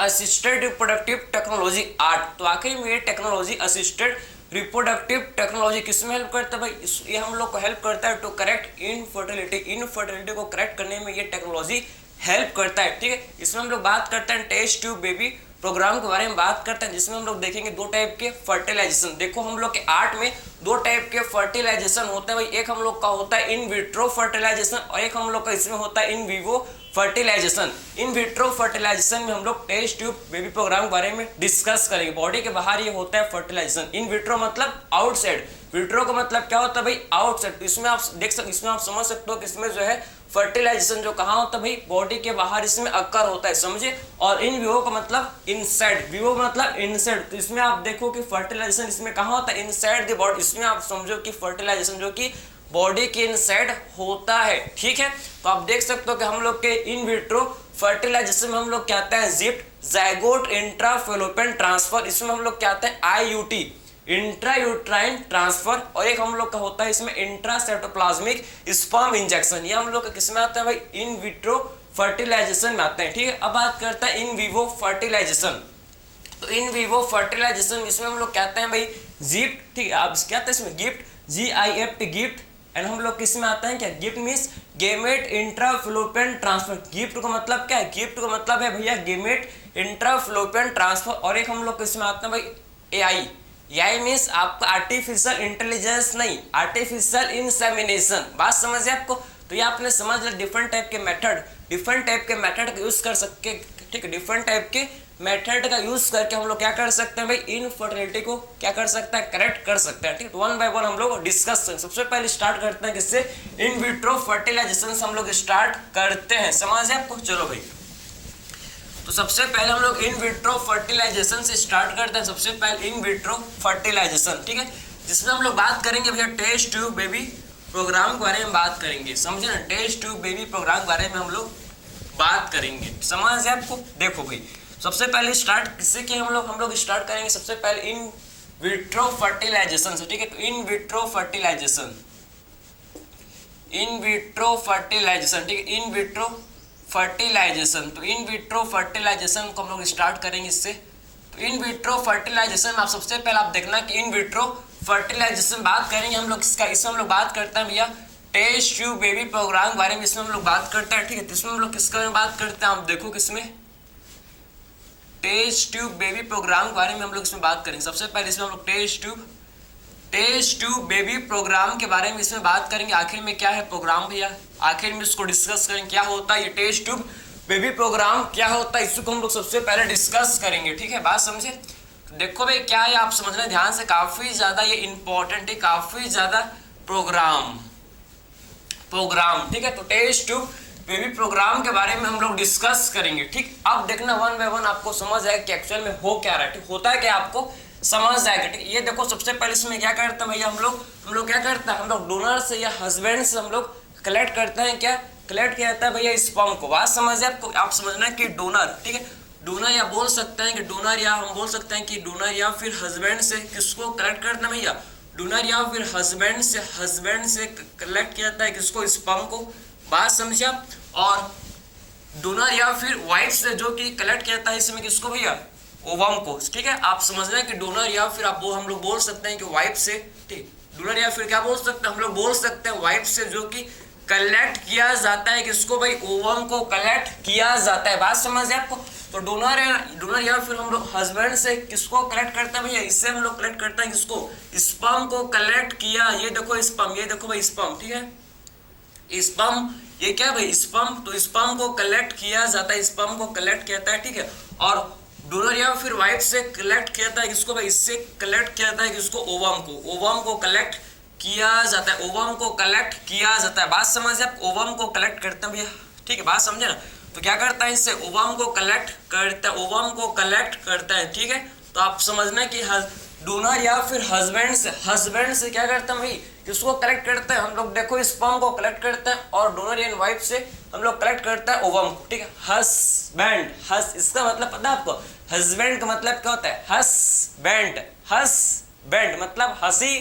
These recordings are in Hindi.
Assisted reproductive technology art. तो आखिर में ये टेक्नोलॉजी असिस्टेड रिप्रोडक्टिव टेक्नोलॉजी किसमें हेल्प करता है भाई? ये हम लोग को हेल्प करता है टू करेक्ट इनफर्टिलिटी। इनफर्टिलिटी को करेक्ट करने में ये टेक्नोलॉजी हेल्प करता है। ठीक है, इसमें हम लोग बात करते हैं टेस्ट ट्यूब बेबी प्रोग्राम के बारे में बात करते हैं, जिसमें हम लोग देखेंगे दो टाइप के फर्टिलाइजेशन। देखो हम लोग के आर्ट में दो टाइप के फर्टिलाइजेशन होते हैं भाई। एक हम लोग का होता है इन विट्रो फर्टिलाइजेशन और एक हम लोग का इसमें होता है in vivo fertilization. In vitro fertilization में हम लोग टेस्ट ट्यूब बेबी प्रोग्राम के बारे में डिस्कस करेंगे। बॉडी के बाहर ये होता है फर्टिलाइजेशन। इन विट्रो मतलब आउटसाइड, विट्रो का मतलब क्या होता है भाई? आउटसाइड। इसमें आप देख सकते, इसमें आप समझ सकते हो कि इसमें जो है फर्टिलाइजेशन जो कहाँ होता है भाई? बॉडी के बाहर इसमें अक्कर होता है, समझे। और इन विवो का मतलब इनसाइड, विवो मतलब इनसाइड। तो इसमें आप देखो कि फर्टिलाइजेशन इसमें कहाँ होता है? Inside the body. इसमें आप समझो कि फर्टिलाइजेशन जो कि बॉडी के इनसाइड होता है। ठीक है, तो आप देख सकते हो कि हम लोग के इन विट्रो फर्टिलाइजेशन में हम लोग क्या आते हैं? जिप्ट जाइगोट इंट्राफेलोपियन ट्रांसफर। इसमें हम लोग क्या आते हैं? IUT intrauterine transfer. और एक हम लोग का होता है इसमें इंट्रासाइटोप्लाज्मिक स्पर्म इंजेक्शन। ये हम लोग का किसमें आता है भाई? इन विट्रो फर्टिलाइजेशन में आते हैं। ठीक है, अब बात करते हैं इन विवो फर्टिलाइजेशन। तो इन विवो फर्टिलाइजेशन इसमें हम लोग कहते हैं भाई गिफ्ट। ठीक है, अब क्या आता है इसमें? Gift, GIFT gift. एंड हम लोग किसमें आते हैं? क्या gift means gamete intrafallopian transfer. Gift का मतलब क्या है? गिफ्ट का मतलब है भैया गेमेट इंट्राफेलोपियन ट्रांसफर। और एक हम लोग किसमें आते हैं भाई? AI मीन्स आपका आर्टिफिशियल इंटेलिजेंस नहीं, आर्टिफिशियल इंसेमिनेशन। बात समझिए आपको। तो ये आपने समझ लिया डिफरेंट टाइप के मेथड का यूज कर सकते। ठीक है, डिफरेंट टाइप के मेथड का यूज करके हम लोग क्या कर सकते हैं भाई? इनफर्टिलिटी को क्या कर सकते हैं? करेक्ट कर सकते हैं। ठीक है, तो वन बाय वन हम लोग डिस्कस करें। सबसे पहले स्टार्ट करते हैं किससे? इन विट्रो फर्टिलाइजेशन से हम लोग स्टार्ट करते हैं। समझ आपको? चलो भाई, तो सबसे पहले हम लोग इन विट्रो फर्टिलाइजेशन से स्टार्ट करते हैं। सबसे पहले इन विट्रो फर्टिलाइजेशन, ठीक है, जिसमें हम लोग बात करेंगे भैया टेस्ट ट्यूब बेबी प्रोग्राम के बारे में बात करेंगे। समझे ना? टेस्ट ट्यूब बेबी प्रोग्राम के बारे में हम लोग बात करेंगे। समझ है आपको? देखो भाई, सबसे पहले स्टार्ट किससे किए हम लोग स्टार्ट करेंगे सबसे पहले इन विट्रो फर्टिलाइजेशन से। ठीक है, तो in vitro fertilization, in vitro fertilization, ठीक है, इन विट्रो फर्टिलाइजेशन। तो इन विट्रो फर्टिलाइजेशन को हम लोग स्टार्ट करेंगे इससे। तो इन विट्रो फर्टिलाइजेशन आप सबसे पहले आप देखना कि इन विट्रो फर्टिलाइजेशन बात करेंगे हम लोग इसका। इसमें हम लोग बात करते हैं भैया टेस्ट ट्यूब बेबी प्रोग्राम के बारे में। इसमें हम लोग बात करते हैं। ठीक है, तो इसमें हम लोग किसके बारे में बात करते हैं? आप देखो किसमें? टेस्ट ट्यूब बेबी प्रोग्राम के बारे में हम लोग इसमें बात करेंगे। सबसे पहले इसमें हम लोग टेस्ट ट्यूब बेबी प्रोग्राम के बारे में इसमें बात करेंगे। आखिर में क्या है प्रोग्राम भैया? आखिर में इसको डिस्कस करेंगे क्या होता है ये टेस्ट ट्यूब बेबी प्रोग्राम, क्या होता है इसको हम लोग सबसे पहले डिस्कस करेंगे। ठीक है, बात समझे? देखो भाई क्या है, आप समझना ध्यान से, काफी ज्यादा ये इंपॉर्टेंट है, काफी ज्यादा प्रोग्राम। ठीक है, तो टेस्ट ट्यूब बेबी प्रोग्राम के बारे में हम लोग डिस्कस करेंगे। ठीक, अब देखना वन बाय वन आपको समझ आएगा कि एक्चुअल में हो क्या रहा है। ठीक, होता है क्या आपको समझ जाएगा। ठीक, ये देखो सबसे पहले इसमें क्या करते हैं भैया हम लोग क्या करते हैं? हम लोग डोनर से या हस्बैंड से हम लोग कलेक्ट करते हैं। क्या कलेक्ट किया जाता है भैया? स्पर्म को। बात समझ आपको? आप समझना कि डोनर, ठीक है, डोनर या बोल सकते हैं कि डोनर, या हम बोल सकते हैं कि डोनर या फिर हस्बैंड से किसको कलेक्ट करना है भैया? डोनर या फिर हस्बैंड से कलेक्ट किया जाता है किसको? स्पर्म को। बात समझिए आप? और डोनर या फिर वाइफ से जो कि कलेक्ट किया जाता है इसमें किसको भैया? ओवम को। ठीक है, आप समझ रहे हैं कि डोनर या फिर आप हम लोग बोल सकते हैं कि वाइफ से। ठीक, डोनर या फिर क्या बोल सकते हैं? हम लोग बोल सकते हैं वाइफ से जो कि कलेक्ट किया जाता है किसको भाई? ओवम को कलेक्ट किया जाता है। बात समझ आपको? तो डोनर या फिर हम लोग हस्बैंड से किसको कलेक्ट करते हैं भैया? इससे हम लोग कलेक्ट करते हैं किसको? स्पर्म को कलेक्ट किया। ये देखो स्पर्म, ये देखो भाई स्पर्म। ठीक है, स्पर्म, ये क्या भाई? स्पर्म। तो स्पर्म को कलेक्ट किया जाता है, स्पर्म को कलेक्ट किया जाता है। ठीक है, और डोनर या फिर वाइफ से कलेक्ट किया जाता है किसको भाई? इससे कलेक्ट किया जाता है किसको? ओवम को। ओवम को कलेक्ट किया जाता है, ओवम को कलेक्ट किया जाता है। बात समझिए आप? ओवम को कलेक्ट करते हैं भैया। ठीक है, बात समझे ना? तो क्या करता है इससे? ओवम को कलेक्ट करता है, ओवम को कलेक्ट करता है। ठीक है, तो आप समझना कि डोनर या फिर हस्बैंड से क्या करते हैं भाई? किसको कलेक्ट करते हैं हम लोग? देखो स्पर्म को कलेक्ट करते हैं, और डोनर या वाइफ से हम लोग कलेक्ट करते हैं ओवम को। ठीक है, हस्बैंड, इसका मतलब पता है आपको? हस्बैंड का मतलब क्या होता है? हस्बैंड मतलब हंसी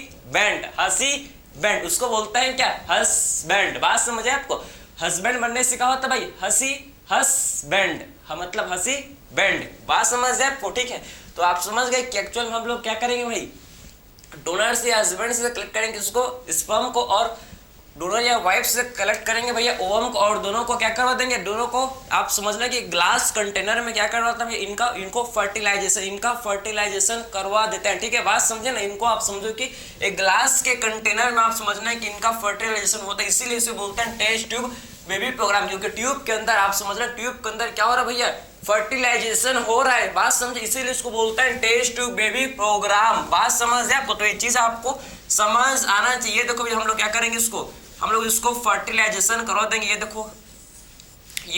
बैंड, उसको बोलते हैं क्या? हस्बैंड। बात समझे आपको? हस्बैंड बनने से क्या होता है भाई? हंसी, हस्बैंड, मतलब हंसी बेंड। बात समझ गए आपको, ठीक है। तो आप समझ गए कि एक्चुअल में हम लोग क्या करेंगे भाई, डोनर से या हस्बैंड से कलेक्ट करेंगे किसको, स्पर्म को, और डोनर या वाइफ से कलेक्ट करेंगे भैया ओवम को, और दोनों को क्या करवा देंगे, दोनों को आप समझना कि ग्लास कंटेनर में क्या करवाता है इनको फर्टिलाइजेशन करवा देते हैं, ठीक है। बात समझे ना, इनको आप समझो कि एक ग्लास के कंटेनर में आप समझना है कि इनका फर्टिलाइजेशन होता है, इसीलिए इसे बोलते हैं टेस्ट ट्यूब बेबी प्रोग्राम, क्योंकि ट्यूब के अंदर आप समझ रहे हैं ट्यूब के अंदर क्या हो रहा है भैया, फर्टिलाइजेशन हो रहा है। बात समझे, इसीलिए इसको बोलते हैं टेस्ट ट्यूब बेबी प्रोग्राम। बात समझ आपको, तो ये चीज आपको समझ आना चाहिए। देखो भैया हम लोग क्या करेंगे, हम लोग इसको फर्टिलाइजेशन करवा देंगे। ये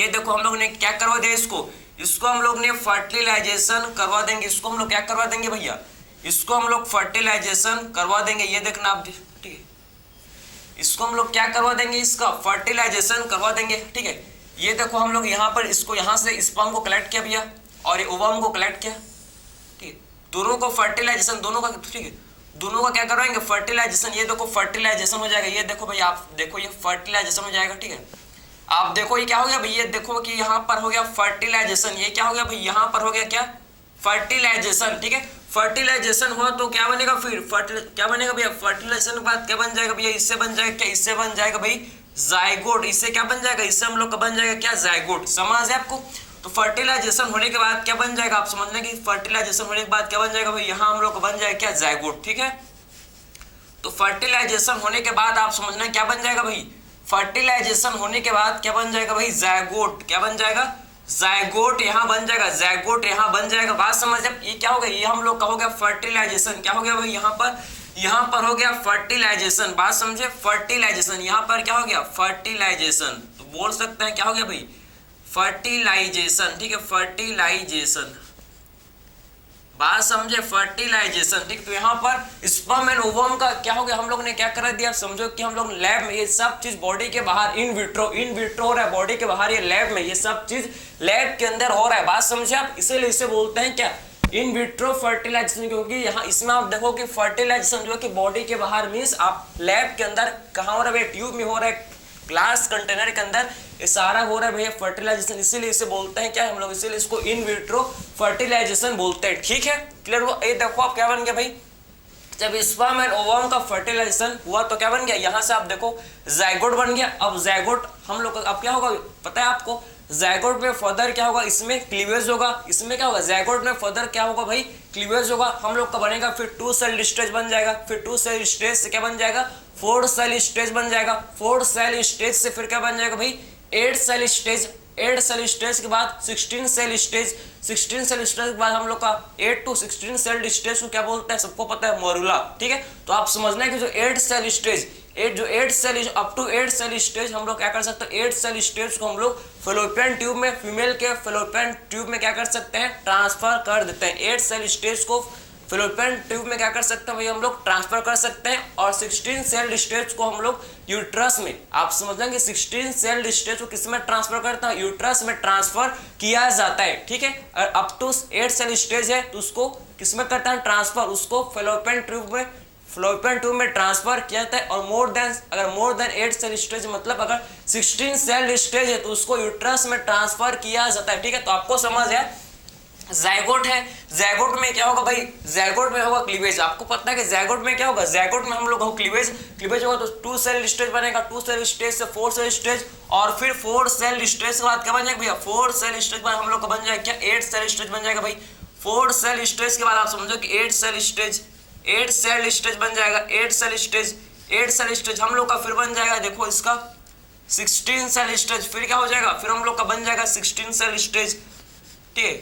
देखो हम लोग ने क्या करवा दिया, इसको हम लोग ने फर्टिलाइजेशन करवा देंगे। इसको हम लोग क्या करवा देंगे भैया, इसको हम लोग फर्टिलाइजेशन करवा देंगे। ये देखना आप, ठीक है, इसको हम लोग क्या करवा देंगे, इसका फर्टिलाइजेशन करवा देंगे, ठीक है। ये देखो हम लोग यहाँ पर इसको यहाँ से स्पर्म को कलेक्ट किया भैया, और ये ओवम को कलेक्ट किया, ठीक है। दोनों को फर्टिलाइजेशन, दोनों का, ठीक है, दोनों का क्या करवाएंगे फर्टिलाइजेशन। ये देखो फर्टिलाइजेशन हो जाएगा। ये देखो भैया, आप देखो ये फर्टिलाइजेशन हो जाएगा, ठीक है। आप देखो ये क्या हो गया भैया, देखो कि यहाँ पर हो गया फर्टिलाइजेशन। ये क्या हो गया भाई, यहाँ पर हो गया क्या, फर्टिलाइजेशन, ठीक है। फर्टिलाइजेशन हुआ तो क्या बनेगा फिर, क्या बनेगा भैया, फर्टिलाइजेशन के बाद क्या बन जाएगा भैया, इससे बन जाएगा क्या, इससे बन जाएगा भाई जाइगोट। इससे क्या बन जाएगा, इससे हम लोग का बन जाएगा क्या, जाइगोट। समझ है आपको। तो फर्टिलाइजेशन होने के बाद क्या बन जाएगा, आप समझना कि फर्टिलाइजेशन होने के बाद क्या बन जाएगा भाई, यहाँ हम लोग का बन जाएगा क्या, जाइगोट, ठीक है। तो फर्टिलाइजेशन होने के बाद आप समझना क्या बन जाएगा भाई, फर्टिलाइजेशन होने के बाद क्या बन जाएगा भाई, जाइगोट। क्या बन जाएगा, जाइगोट यहाँ बन जाएगा, जाइगोट यहाँ बन जाएगा। बात समझ, ये क्या हो गया, ये हम लोग का हो गया फर्टिलाइजेशन। क्या हो गया भाई, यहाँ पर हो गया फर्टिलाइजेशन। बात समझे, फर्टिलाइजेशन यहाँ पर क्या हो गया, फर्टिलाइजेशन। तो बोल सकते हैं क्या हो गया भाई, फर्टिलाइजेशन, ठीक है, फर्टिलाइजेशन। बात समझे, फर्टिलाइजेशन, ठीक। तो यहाँ पर स्पर्म एंड ओवम का क्या हो गया, हम लोग ने क्या करा दिया, समझो कि हम लोग लैब में ये सब चीज बॉडी के बाहर इन विट्रो हो रहा है, बॉडी के बाहर, ये लैब में ये सब चीज लैब के अंदर हो रहा है। बात समझे आप, इसीलिए इसे बोलते हैं क्या, इन विट्रो फर्टिलाइजेशन, क्योंकि यहाँ इसमें आप देखो कि फर्टिलाइजेशन जो है कि बॉडी के बाहर मीन्स आप लैब के अंदर कहाँ हो रहा है, ट्यूब में हो रहा है, ग्लास कंटेनर के अंदर ये सारा हो रहा है भैया फर्टिलाइजेशन। इसीलिए इसे बोलते हैं क्या हम लोग, इसीलिए इसको इन विट्रो फर्टिलाइजेशन बोलते हैं, ठीक है। क्लियर हुआ। ये देखो आप क्या बन गया भाई, जब स्पर्म एंड ओवम का फर्टिलाइजेशन हुआ तो क्या बन गया, यहाँ से आप देखो जाइगोट बन गया। अब जाइगोट हम लोग अब क्या होगा पता है आपको, जाइगोट में फर्दर क्या होगा, इसमें क्लीवेज होगा। इसमें क्या होगा, जाइगोट में फर्दर क्या होगा भाई, क्लीवेज होगा। हम लोग का बनेगा फिर 2 सेल स्टेज बन जाएगा। फिर 2 सेल स्टेज से क्या बन जाएगा, 4 सेल स्टेज बन जाएगा। 4 सेल स्टेज से फिर क्या बन जाएगा भाई, 8 सेल स्टेज। 8 सेल स्टेज के बाद 16 सेल स्टेज। 16 सेल स्टेज के बाद हम लोग का 8 to 16 सेल स्टेज को क्या बोलते हैं, सबको पता है, मोरुला, ठीक है। तो आप समझना है कि जो 8 cell stage, 8 cell up to 8 cell stage हम लोग क्या कर सकते हैं, 8 सेल स्टेज को हम लोग फेलोपियन ट्यूब में, फीमेल के फेलोपियन ट्यूब में क्या कर सकते हैं, ट्रांसफर कर देते हैं। 8 सेल स्टेज को फेलोपियन ट्यूब में क्या कर सकते हैं भाई, हम लोग ट्रांसफर कर सकते हैं। और 16 सेल स्टेज को हम लोग यूट्रस में, आप समझ लेंगे 16 सेल स्टेज को किस में ट्रांसफर करता है, यूट्रस में ट्रांसफर किया जाता है, ठीक है। और अप टू 8 सेल स्टेज है तो उसको किस में करता है ट्रांसफर, उसको फेलोपियन ट्यूब में ट्रांसफर किया जाता है। और अगर मोर देन 8 सेल स्टेज मतलब अगर 16 सेल स्टेज है तो उसको यूट्रस में ट्रांसफर किया जाता है, ठीक है। तो आपको समझ है, जाइगोट है, जाइगोट में क्या होगा भाई, जाइगोट में होगा क्लीवेज। आपको पता है कि जाइगोट में क्या होगा, जाइगोट में हम लोग हो क्लीवेज होगा तो 2 सेल स्टेज बनेगा। 2 सेल स्टेज से 4 सेल स्टेज, और फिर 4 सेल स्टेज के बाद क्या बन जाएगा भैया, 4 सेल स्टेज के बाद हम लोग का बन जाएगा क्या, 8 सेल स्टेज बन जाएगा भाई। 4 सेल स्टेज के बाद आप समझो कि 8 सेल स्टेज बन जाएगा। 8 सेल स्टेज हम लोग का फिर बन जाएगा, देखो इसका 16 सेल स्टेज। फिर क्या हो जाएगा, फिर हम लोग का बन जाएगा 16 सेल स्टेज, ठीक है,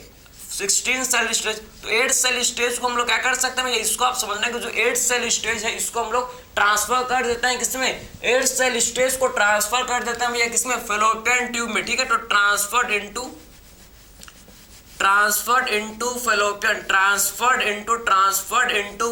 16 सेल स्टेज। तो 8 सेल स्टेज को हम लोग क्या कर सकते हैं, इसको आप समझना है कि जो 8 सेल स्टेज है इसको हम लोग ट्रांसफर कर देते हैं किसमें, 8 सेल स्टेज को ट्रांसफर कर देते हैं भैया किसमें, फेलोपियन ट्यूब में, ठीक है। तो ट्रांसफर्ड इनटू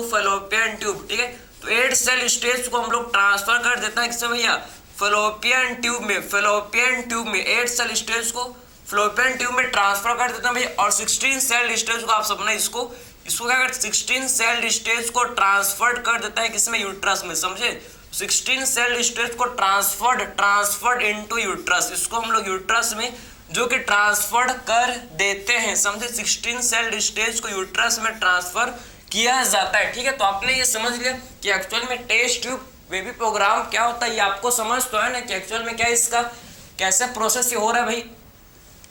फेलोपियन ट्यूब, ठीक है। तो 8 सेल स्टेज को हम लोग ट्रांसफर कर देते हैं किसमें भैया, फेलोपियन ट्यूब में। 8 सेल स्टेज को फेलोपियन ट्यूब में ट्रांसफर कर देते हैं भैया। और 16 सेल स्टेज को आप समझना, इसको क्या करते, 16 सेल स्टेज को ट्रांसफर कर देता है किसमें, यूट्रस में, समझे। 16 सेल स्टेज को ट्रांसफर्ड इनटू यूट्रस, इसको हम लोग यूट्रस में जो कि ट्रांसफर कर देते हैं, समझे। 16 सेल स्टेज को यूट्रस में ट्रांसफर किया जाता है, ठीक है। तो आपने ये समझ लिया कि एक्चुअल में टेस्ट ट्यूब बेबी प्रोग्राम क्या होता है, ये आपको समझ तो है ना कि एक्चुअल में क्या इसका कैसे प्रोसेस ये हो रहा है भाई।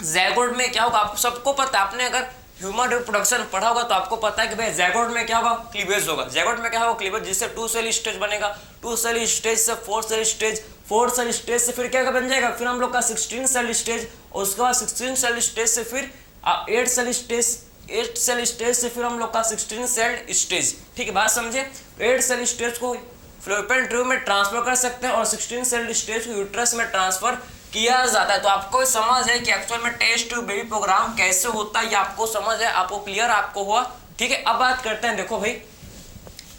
ज़ायगोट में क्या होगा आपको सबको पता है, आपने अगर ह्यूमन रिप्रोडक्शन पढ़ा होगा तो आपको पता है कि भाई ज़ायगोट में क्या होगा, क्लीवेज होगा। ज़ायगोट में क्या होगा, क्लीवेज, जिससे 2 सेल स्टेज बनेगा, 2 सेल स्टेज से 4 सेल स्टेज, 4 सेल स्टेज से फिर क्या बन जाएगा, फिर हम लोग का 16 सेल स्टेज, और उसके बाद 16 सेल स्टेज से फिर 8 सेल स्टेज, 8 सेल स्टेज से फिर हम लोग का 16 सेल स्टेज, ठीक है, बात समझे। 8 सेल स्टेज को फ्लोपियन ट्यूब में ट्रांसफर कर सकते हैं और 16 सेल स्टेज को यूट्रस में ट्रांसफर किया जाता है। तो आपको समझ है कि एक्चुअल में टेस्ट ट्यूब बेबी प्रोग्राम कैसे होता है, ये आपको समझ है, आपको क्लियर आपको हुआ, ठीक है। अब बात करते हैं, देखो भाई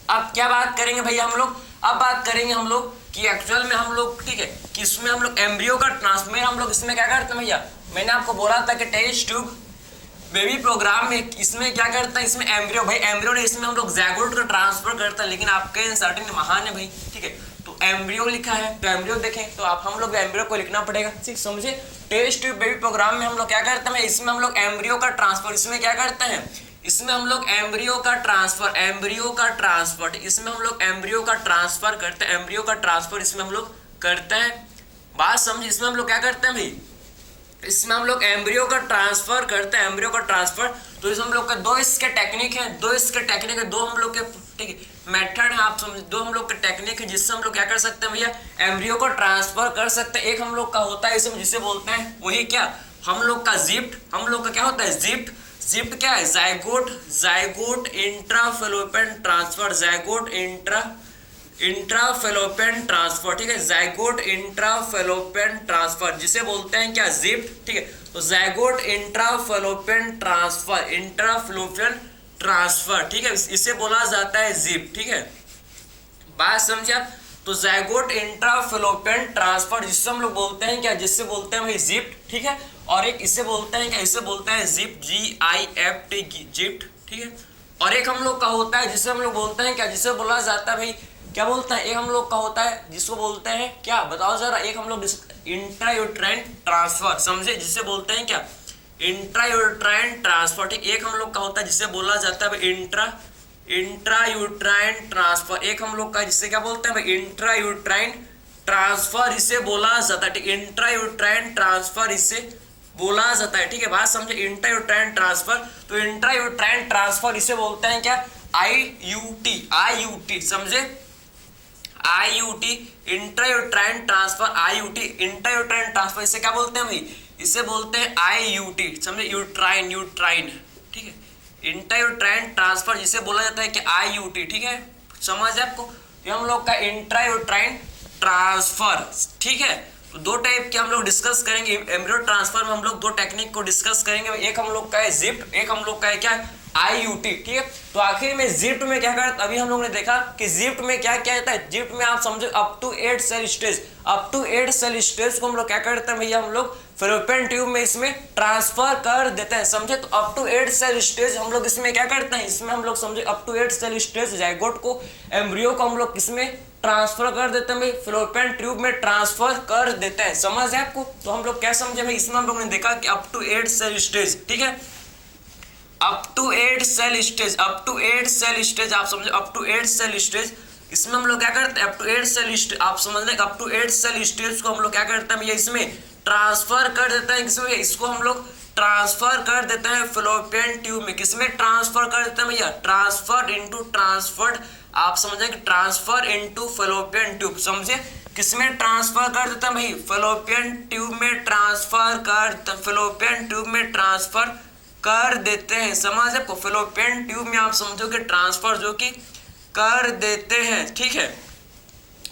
अब क्या बात करेंगे भैया हम लोग, अब बात करेंगे हम लोग कि एक्चुअल में हम लोग, ठीक है, कि इसमें हम लोग एम्ब्रियो का ट्रांसफर हम लोग इसमें क्या करते हैं भैया। मैंने आपको बोला था कि टेस्ट ट्यूब बेबी प्रोग्राम में इसमें क्या करता है, इसमें एम्ब्रियो, भाई एम्ब्रियो ने इसमें हम लोग ज़ायगोट का ट्रांसफर करता है, लेकिन आपके अनसर्टेन महान है भाई, ठीक है। तो एम्ब्रियो लिखा है तो एम्ब्रियो देखें तो आप हम लोग एम्ब्रियो को लिखना पड़ेगा, ठीक, समझे। टेस्ट ट्यूब बेबी प्रोग्राम में हम लोग क्या करते हैं, इसमें हम लोग एम्ब्रियो का ट्रांसफर, इसमें क्या करते हैं, इसमें हम लोग एम्ब्रियो का ट्रांसफर, एम्ब्रियो का ट्रांसफर, इसमें हम लोग एम्ब्रियो का ट्रांसफर करते हैं, एम्ब्रियो का ट्रांसफर इसमें हम लोग करते हैं, बात समझे। इसमें हम लोग क्या करते हैं भाई, इसमें हम लोग एम्ब्रियो का ट्रांसफर करते हैं, एम्ब्रियो का ट्रांसफर। तो इसमें हम लोग का दो इसके टेक्निक है, दो इसके टेक्निक है, दो हम लोग के, ठीक है, मेथड है, आप समझ, दो हम लोग के टेक्निक है जिससे हम लोग क्या कर सकते हैं भैया, एम्ब्रियो को ट्रांसफर कर सकते हैं। एक हम लोग का होता है इसमें जिसे बोलते हैं वही क्या, हम लोग का जिप्ट, हम लोग का क्या होता है जिप्ट, जिप्ट क्या है, zygote, zygote intrafallopian transfer, zygote intrafallopian transfer, ठीक है, ज़ायगोट इंट्राफेलोपियन ट्रांसफर जिसे बोलते हैं क्या, जिप्ट, ठीक है। तो zygote intrafallopian transfer, intrafallopian transfer, ठीक है, इसे बोला जाता है जिप्ट, ठीक है, बात समझे आप। तो ज़ायगोट इंट्राफेलोपियन ट्रांसफर जिससे हम लोग बोलते हैं क्या, जिससे बोलते हैं भाई जिप्ट, ठीक है। और एक इसे बोलते हैं क्या, इसे बोलते हैं जिप्ट, GIFT, जिप्ट, ठीक है। और एक हम लोग का होता है जिसे हम लोग बोलते हैं क्या, जिसे बोला जाता है भाई क्या बोलते हैं, एक हम लोग का होता है जिसको बोलते हैं क्या, बताओ जरा, एक हम लोग इंट्रायूट्राइन ट्रांसफर, समझे, जिसे बोलते हैं क्या, इंट्रायूट्राइन ट्रांसफर, ठीक। एक हम लोग का होता है जिसे बोला जाता है इंट्रायूट्राइन ट्रांसफर, एक हम लोग का जिसे क्या बोलते हैं भाई, इंट्रायूट्राइन ट्रांसफर इसे बोला जाता है, ठीक, इंट्रायूट्राइन ट्रांसफर इसे बोला जाता है, ठीक है, बात समझे। इंट्रायूट्राइन ट्रांसफर, तो इंट्रायूट्राइन ट्रांसफर इसे बोलते हैं क्या, IUT, समझे, IUT, intrauterine transfer, IUT, intrauterine transfer इसे क्या बोलते हैं भाई, इसे बोलते हैं IUT, समझे, यूट्राइन, ठीक है, इंट्रायूट्राइन ट्रांसफर जिसे बोला जाता है कि IUT, ठीक है, समझ है आपको। ये हम लोग का इंट्रायूट्राइन ट्रांसफर, ठीक है। तो दो टाइप के हम लोग डिस्कस करेंगे एम्ब्रियो ट्रांसफर में, हम लोग दो टेक्निक को डिस्कस करेंगे, एक हम लोग का है जिप्ट, एक हम लोग का है क्या, IUT, ठीक है। तो आखिर में जिप्ट में क्या करता, अभी हम लोग ने देखा कि जिप्ट में क्या क्या होता है, जिप्ट में आप समझो up to 8 cell stage, up to 8 cell stage को हम लोग क्या करते हैं भैया, हम लोग फेलोपियन ट्यूब में इसमें ट्रांसफर कर देते हैं, समझे। तो अप टू 8 सेल स्टेज हम लोग इसमें क्या करते हैं, इसमें हम लोग समझे up to 8 cell stage zygote को, एम्ब्रियो को हम लोग किसमें ट्रांसफर कर देते हैं भाई, फेलोपियन ट्यूब में ट्रांसफर कर देते हैं, समझ है आपको। तो हम लोग क्या समझे भाई, इसमें हम लोग ने देखा कि अप टू 8 सेल स्टेज, ठीक है, up to 8 cell stage, up to 8 cell stage, आप समझे, अप टू 8 सेल स्टेज, इसमें हम लोग क्या करते हैं, अप टू 8 सेल स्टेज, आप समझ लें, अप टू 8 सेल स्टेज को हम लोग क्या करते हैं भैया, इसमें ट्रांसफर कर देते हैं, किसमें, इसको हम लोग ट्रांसफर कर देते हैं फेलोपियन ट्यूब में, किसमें ट्रांसफर कर देते हैं भैया, ट्रांसफर इनटू ट्रांसफर्ड, आप समझे कि ट्रांसफर इनटू फेलोपियन ट्यूब, समझे, किसमें ट्रांसफर कर देते हैं भाई, फेलोपियन ट्यूब में ट्रांसफर कर, फेलोपियन ट्यूब में ट्रांसफर कर देते हैं, समझ है, फेलोपियन ट्यूब में आप समझो कि ट्रांसफर जो कि कर देते हैं, ठीक है,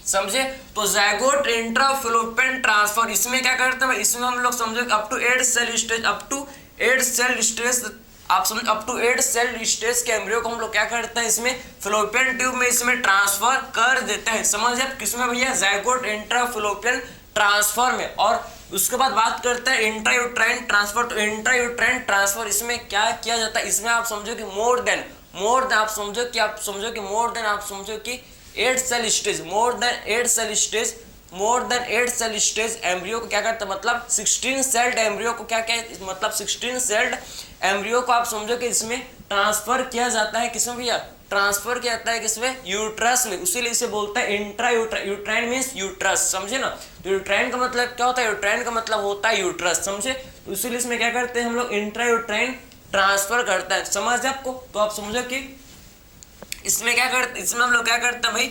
समझे। तो ज़ायगोट इंट्राफेलोपियन ट्रांसफर इसमें क्या करते हैं, इसमें हम लोग समझो up to 8 cell stage, up to 8 cell stage, आप समझ, अप टू 8 सेल स्टेज के एम्ब्रियो को हम लोग क्या करते हैं, इसमें फेलोपियन ट्यूब में इसमें ट्रांसफर कर देते हैं, समझ है, किसमें भैया, ज़ायगोट इंट्राफेलोपियन ट्रांसफर में। और उसके बाद बात करते हैं इंट्रायूट्राइन ट्रांसफर। तो इंट्रायूट्राइन ट्रांसफर इसमें क्या किया जाता है, इसमें आप समझो कि मोर देन आप समझो कि मोर देन आप समझो कि 8 cell stage, more than 8 cell stage, more than 8 cell stage embryo को क्या करता है, मतलब 16 सेल्ड एम्ब्रियो को क्या क्या मतलब 16 सेल्ड एम्ब्रियो को आप समझो कि इसमें ट्रांसफर किया जाता है, किसमें भैया, ट्रांसफर किया जाता है किसमें, यूट्रस में, उसीलिए इसे बोलता है इंट्रा यूट्राइन मींस यूट्रस, समझे ना। तो यूट्राइन का मतलब क्या होता है, यूट्राइन का मतलब होता है यूट्रस, समझे। तो इसीलिए इसमें क्या करते हैं हम लोग, इंट्रा यूट्राइन ट्रांसफर करता है, समझ आपको। तो आप समझो कि इसमें क्या करते, इसमें हम लोग क्या करते हैं भाई,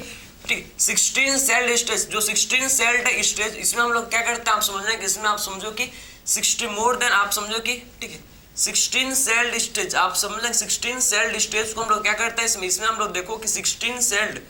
ठीक 16 सेल्ड स्टेज, जो 16 सेल्ड स्टेज इसमें हम लोग क्या करते हैं, आप समझ रहे हैं कि इसमें आप समझो कि 60 मोर देन, आप समझो कि ठीक है 16 सेल्ड स्टेज, आप समझ लें 16 सेल्ड स्टेज को हम लोग क्या करते हैं इसमें हम लोग देखो कि 16 सेल्ड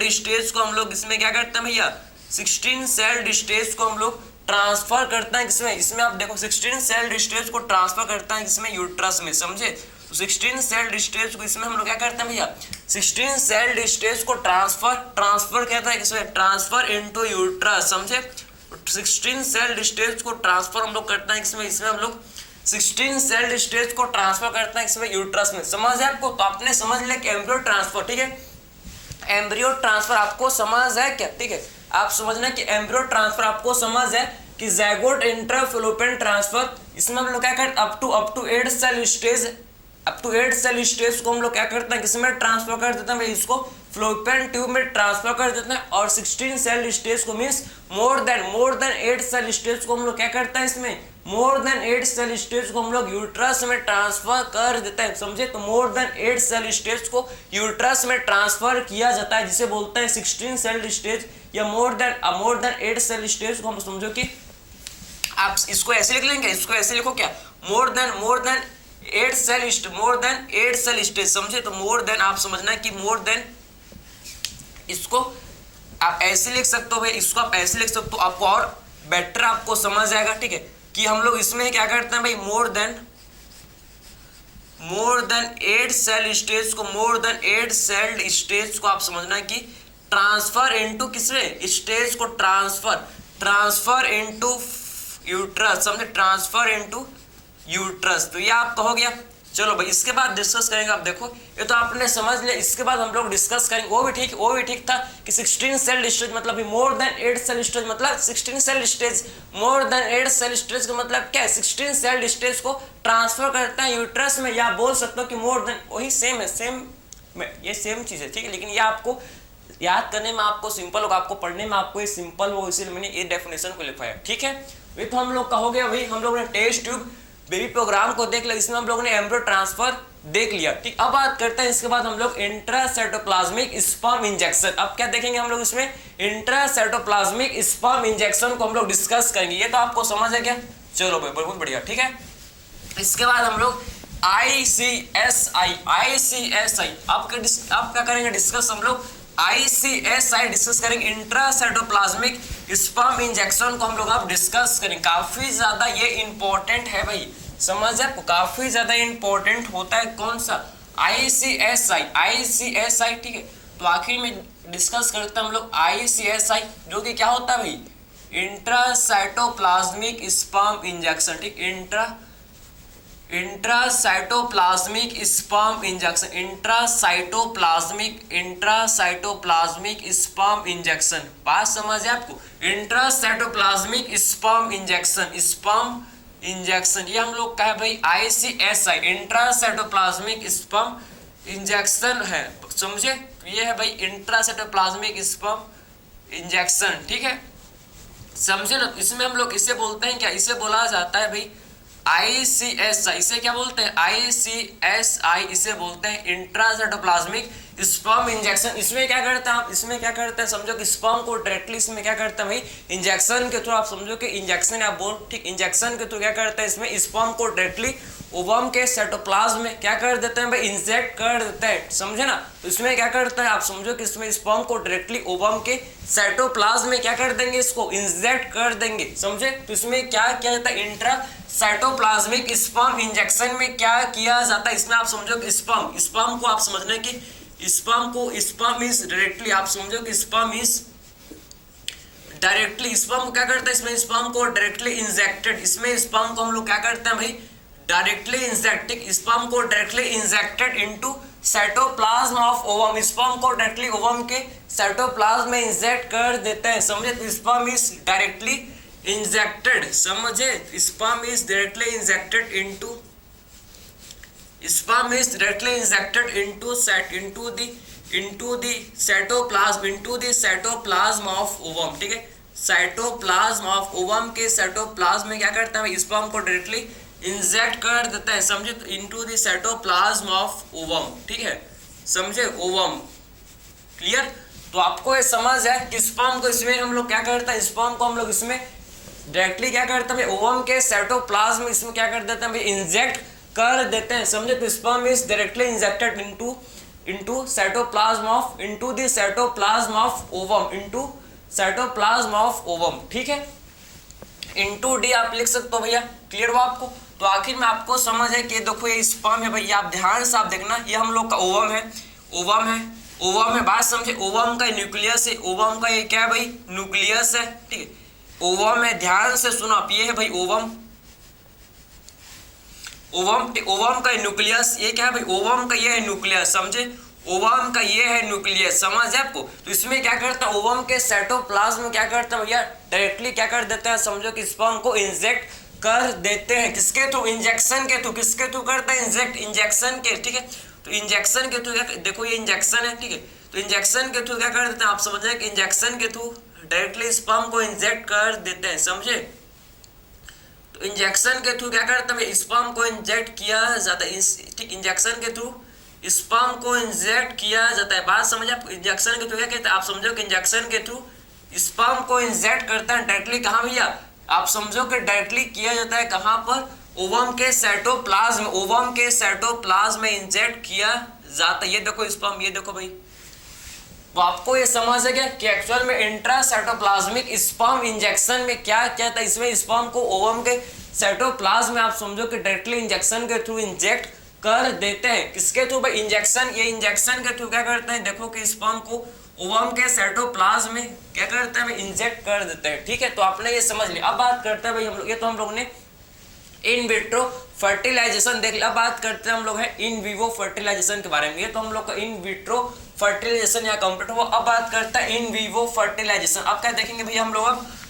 स्टेज को हम लोग इसमें क्या करते हैं भैया, 16 सेल्ड स्टेज को हम लोग ट्रांसफर करते हैं किसमें, इसमें आप देखो 16 सेल्ड स्टेज को ट्रांसफर करता है किसमें, यूट्रस में, समझे। तो 16 सेल्ड स्टेज को इसमें हम लोग क्या करते हैं भैया, 16 सेल्ड स्टेज को ट्रांसफर कहता है किसमें, ट्रांसफर इनटू यूट्रस, समझे। 16 सेल्ड स्टेज को ट्रांसफर हम लोग करते हैं किसमें, इसमें हम लोग 16 सेल्ड स्टेज को ट्रांसफर करते हैं किसमें, यूट्रस में, समझ है आपको। तो आपने समझ लिया कि एम्ब्रियो ट्रांसफर, ठीक है, एम्ब्रियो ट्रांसफर आपको समझ है क्या, ठीक है, आप समझना कि एम्ब्रियो ट्रांसफर आपको समझ है कि ज़ायगोट इंट्राफिलोपियन ट्रांसफर, इसमें हम लोग क्या करते हैं, अप टू 8 सेल स्टेज को हम लोग क्या करते हैं किसमें, ट्रांसफर कर देते हैं भाई, इसको फ्लोपियन ट्यूब में ट्रांसफर कर देते हैं। और 16 सेल स्टेज को means more than 8 cell stage को हम लोग क्या करते हैं इसमें, मोर देन 8 सेल स्टेज को हम लोग यूट्रस में ट्रांसफर कर देते हैं, समझे। तो मोर देन 8 सेल स्टेज को यूट्रस में ट्रांसफर किया जाता है, जिसे बोलते हैं 16 सेल स्टेज, या मोर देन 8 सेल स्टेज को हम समझो कि आप इसको ऐसे लिख लेंगे, इसको ऐसे लिखो क्या, मोर देन 8 सेल स्टेज, समझे। तो मोर देन आप समझना कि मोर देन, इसको आप ऐसे लिख सकते हो भाई, इसको आप ऐसे लिख सकते हो, आपको और बेटर आपको समझ आएगा, ठीक है, कि हम लोग इसमें क्या करते हैं भाई, मोर देन 8 सेल स्टेज को, मोर देन 8 सेल्ड स्टेज को आप समझना कि ट्रांसफर इनटू किसमें, स्टेज को ट्रांसफर इनटू यूट्रस, समझे, ट्रांसफर इनटू यूट्रस। तो ये आप कहोगे। चलो भाई इसके बाद डिस्कस करेंगे, आप देखो ये तो आपने समझ लिया, इसके बाद हम लोग डिस्कस करेंगे, वो भी ठीक था कि 16 सेल स्टेज मतलब मोर देन 8 सेल स्टेज, मतलब 16 cell stage more than 8 cell stage का मतलब क्या है, 16 सेल स्टेज को ट्रांसफर करता है यूट्रस में, या बोल सकते हो कि मोर देन, वही सेम है, ये सेम चीज़ है, ठीक है, लेकिन ये आपको याद करने में आपको सिंपल होगा, आपको पढ़ने में आपको ये सिंपल हो, इसीलिए मैंने ये डेफिनेशन को लिखा है, ठीक है। ये तो हम लोग कहोगे भाई, हम लोग ने टेस्ट ट्यूब बेबी प्रोग्राम को देख लिया, इसमें हम लोगों ने एम्ब्रियो ट्रांसफर देख लिया, ठीक। अब बात करते हैं इसके बाद हम लोग इंट्रासाइटोप्लाज्मिक स्पर्म इंजेक्शन। अब क्या देखेंगे हम लोग इसमें, इंट्रासाइटोप्लाज्मिक स्पर्म इंजेक्शन को हम लोग डिस्कस करेंगे। ये तो आपको समझ है क्या, चलो भाई बहुत बढ़िया, ठीक है। इसके बाद हम लोग ICSI अब क्या करेंगे डिस्कस, हम लोग ICSI डिस्कस करेंगे, इंट्रासाइटोप्लाज्मिक स्पर्म इंजेक्शन को हम लोग अब डिस्कस करेंगे। काफी ज्यादा ये इंपॉर्टेंट है भाई, समझ आपको, काफी ज्यादा इंपॉर्टेंट होता है, कौन सा, ICSI, ठीक है। तो आखिर में डिस्कस करते हैं हम लोग ICSI, जो कि क्या होता है भाई, इंट्रासाइटोप्लाज्मिक स्पर्म इंजेक्शन, ठीक, intracytoplasmic sperm injection, intracytoplasmic sperm injection, बात समझ है आपको, इंट्रासाइटोप्लाज्मिक स्पर्म इंजेक्शन, ये हम लोग का है भाई ICSI, इंट्रासाइटोप्लाज्मिक स्पर्म इंजेक्शन है, समझे, ये है भाई इंट्रासाइटोप्लाज्मिक स्पर्म इंजेक्शन, ठीक है, समझे ना। इसमें हम लोग इसे बोलते हैं क्या, इसे बोला जाता है भाई ICSI, इसे क्या बोलते हैं, ICSI, इसे बोलते हैं इंट्रासाइटोप्लाज्मिक स्पर्म इंजेक्शन। इसमें क्या करते हैं आप, इसमें क्या करते हैं, समझो कि स्पर्म को डायरेक्टली इसमें क्या करते हैं भाई, इंजेक्शन के थ्रू, आप समझो कि इंजेक्शन आप बोल, ठीक, इंजेक्शन के थ्रू क्या करते हैं, इसमें स्पर्म को डायरेक्टली ओवम के साइटोप्लाज्म में क्या कर देते हैं भाई, इंजेक्ट कर देते हैं, समझे ना। तो इसमें क्या करता है, आप समझो कि इसमें स्पर्म को डायरेक्टली ओवम के साइटोप्लाज्म में क्या कर देंगे, इसको इंजेक्ट कर देंगे, समझे। तो इसमें क्या किया जाता है, इंट्रासाइटोप्लाज्मिक स्पर्म इंजेक्शन में क्या किया जाता है, इसमें आप समझो कि स्पर्म को आप समझने की, स्पर्म इज डायरेक्टली, आप समझो कि स्पर्म इज डायरेक्टली, स्पर्म को क्या करता है, इसमें स्पर्म को डायरेक्टली इंजेक्टेड, इसमें स्पर्म को हम लोग क्या करते हैं भाई, डायरेक्टली इंजेक्टिंग, स्पर्म को directly injected into cytoplasm of ovum, sperm को डायरेक्टली ओवम के साइटोप्लाज्म में इंजेक्ट कर देते हैं, समझे। तो स्पर्म इज डायरेक्टली इंजेक्टेड, समझे, sperm is directly injected into, sperm is directly injected into the cytoplasm of ovum, ठीक है। साइटोप्लाज्म ऑफ ओवम के साइटोप्लाज्म में क्या करता है, स्पर्म को डायरेक्टली इंजेक्ट कर देता है, समझे। तो into the cytoplasm of ovum, ठीक है, समझे, ओवम, क्लियर। तो आपको ये समझ है कि स्पर्म को इसमें हम लोग क्या करता है, स्पर्म को हम लोग इसमें डायरेक्टली क्या करते हैं, ओवम के साइटोप्लाज्म में इसमें क्या कर देते हैं, इंजेक्ट कर देते हैं, समझे। तो sperm is directly injected into cytoplasm of ovum, ठीक है। इनटू डी आप लिख सकते हो भैया, क्लियर हुआ आपको। तो आखिर में आपको समझ है कि देखो ये स्पर्म है भैया, आप ध्यान से आप देखना, ये हम लोग का ओवम है, बात समझे। ओवम का न्यूक्लियस है, ओवम का ये क्या है भाई, न्यूक्लियस है, ठीक है। ओवम है, ध्यान से सुनो आप, ये है भाई ओवम का न्यूक्लियस, ये क्या है भाई, ओवम का ये है न्यूक्लियस, समझे, ओवम का ये है न्यूक्लियस, समझ है आपको। तो इसमें क्या करता है, ओवम के साइटोप्लाज्म में क्या करता है भैया, डायरेक्टली क्या कर देते हैं, समझो कि स्पर्म को इंजेक्ट कर देते हैं, किसके थ्रू, इंजेक्शन के थ्रू, किसके थ्रू करता है, इंजेक्शन के, ठीक है। तो इंजेक्शन के थ्रू, देखो ये इंजेक्शन है, ठीक है। तो इंजेक्शन के थ्रू क्या कर देते हैं, आप समझ रहे हैं कि इंजेक्शन के थ्रू डायरेक्टली स्पर्म को इंजेक्ट कर देते हैं, समझे। इंजेक्शन के थ्रू क्या करता है, स्पर्म को इंजेक्ट किया जाता है, ठीक, इंजेक्शन के थ्रू स्पर्म को इंजेक्ट किया जाता है, बात समझे आप। इंजेक्शन के थ्रू क्या कहते हैं, आप समझो कि इंजेक्शन के थ्रू स्पर्म को इंजेक्ट करता है डायरेक्टली, कहाँ भैया, आप समझो कि डायरेक्टली किया जाता है कहाँ पर, ओवम के साइटोप्लाज्म में इंजेक्ट किया जाता है। ये देखो स्पर्म, ये देखो भाई। तो आपको ये समझ है क्या कि एक्चुअल में इंट्रासाइटोप्लाज्मिक स्पर्म इंजेक्शन में क्या क्या था, इसमें स्पर्म को ओवम के साइटोप्लाज्म में आप समझो कि डायरेक्टली इंजेक्शन के थ्रू इंजेक्ट कर देते हैं, किसके थ्रू भाई, इंजेक्शन, ये इंजेक्शन के थ्रू क्या करते हैं, देखो कि स्पर्म को ओवम के साइटोप्लाज्म में क्या करते हैं, इंजेक्ट कर देते हैं, ठीक है। तो आपने ये समझ लिया। अब बात करते हैं भाई हम लोग, ये तो हम लोग ने इन विट्रो फर्टिलाइजेशन देख लिया। अब बात करते हैं हम लोग है इन विवो फर्टिलाइजेशन के बारे में। ये तो हम लोग का इन विट्रो फर्टिलाइजेशन यहाँ कंप्लीट हुआ। अब बात करते हैं इन विवो फर्टिलाइजेशन। अब क्या देखेंगे भैया हम लोग,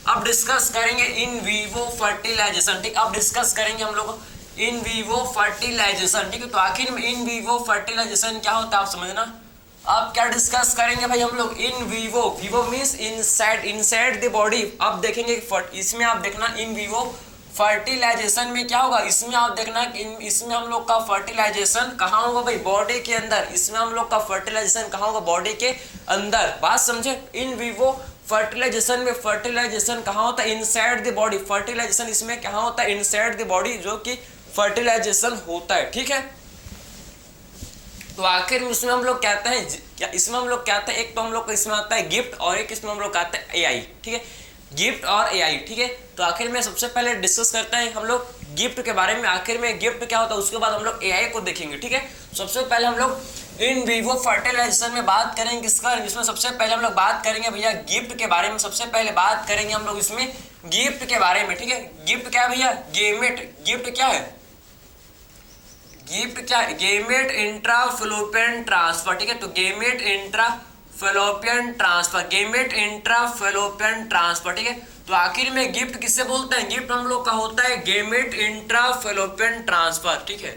अब डिस्कस करेंगे इन विवो फर्टिलाइजेशन, ठीक। अब डिस्कस करेंगे हम लोग इन विवो फर्टिलाइजेशन, ठीक है। तो आखिर में इन विवो फर्टिलाइजेशन क्या होता है आप समझना। अब क्या डिस्कस करेंगे भाई हम लोग, in vivo means inside the body. अब देखेंगे इसमें आप देखना इन विवो फर्टिलाइजेशन में क्या होगा, इसमें आप देखना कि इसमें हम लोग का फर्टिलाइजेशन कहाँ होगा भाई, बॉडी के अंदर। इसमें हम लोग का फर्टिलाइजेशन कहाँ होगा, बॉडी के अंदर, बात समझे। इन विवो फर्टिलाइजेशन में फर्टिलाइजेशन कहाँ होता है, इनसाइड द बॉडी। फर्टिलाइजेशन इसमें कहाँ होता है, इनसाइड द बॉडी, जो कि फर्टिलाइजेशन होता है, ठीक है। तो आखिर में इसमें हम लोग कहते हैं, इसमें हम लोग कहते हैं, एक तो हम लोग को इसमें आता है गिफ्ट और एक इसमें हम लोग कहते हैं एआई, ठीक है, गिफ्ट और एआई, ठीक है। तो आखिर में सबसे पहले डिस्कस करते हैं हम लोग गिफ्ट के बारे में। आखिर में गिफ्ट क्या होता है, उसके बाद हम लोग एआई को देखेंगे, ठीक है। सबसे पहले हम लोग इन विवो फर्टिलाइजेशन में बात करेंगे किसका, इसमें सबसे पहले हम लोग बात करेंगे भैया गिफ्ट के बारे में। सबसे पहले बात करेंगे हम लोग इसमें गिफ्ट के बारे में, ठीक है। गिफ्ट क्या है भैया, गेमेट। गिफ्ट क्या है, गिफ्ट क्या है, गेमेट इंट्राफैलोपियन ट्रांसफर, ठीक है। तो गेमेट इंट्राफैलोपियन ट्रांसफर, गेमेट इंट्राफैलोपियन ट्रांसफर, ठीक है। तो आखिर में गिफ्ट किससे बोलते हैं, गिफ्ट हम लोग का होता है गेमेट इंट्राफैलोपियन ट्रांसफर, ठीक है।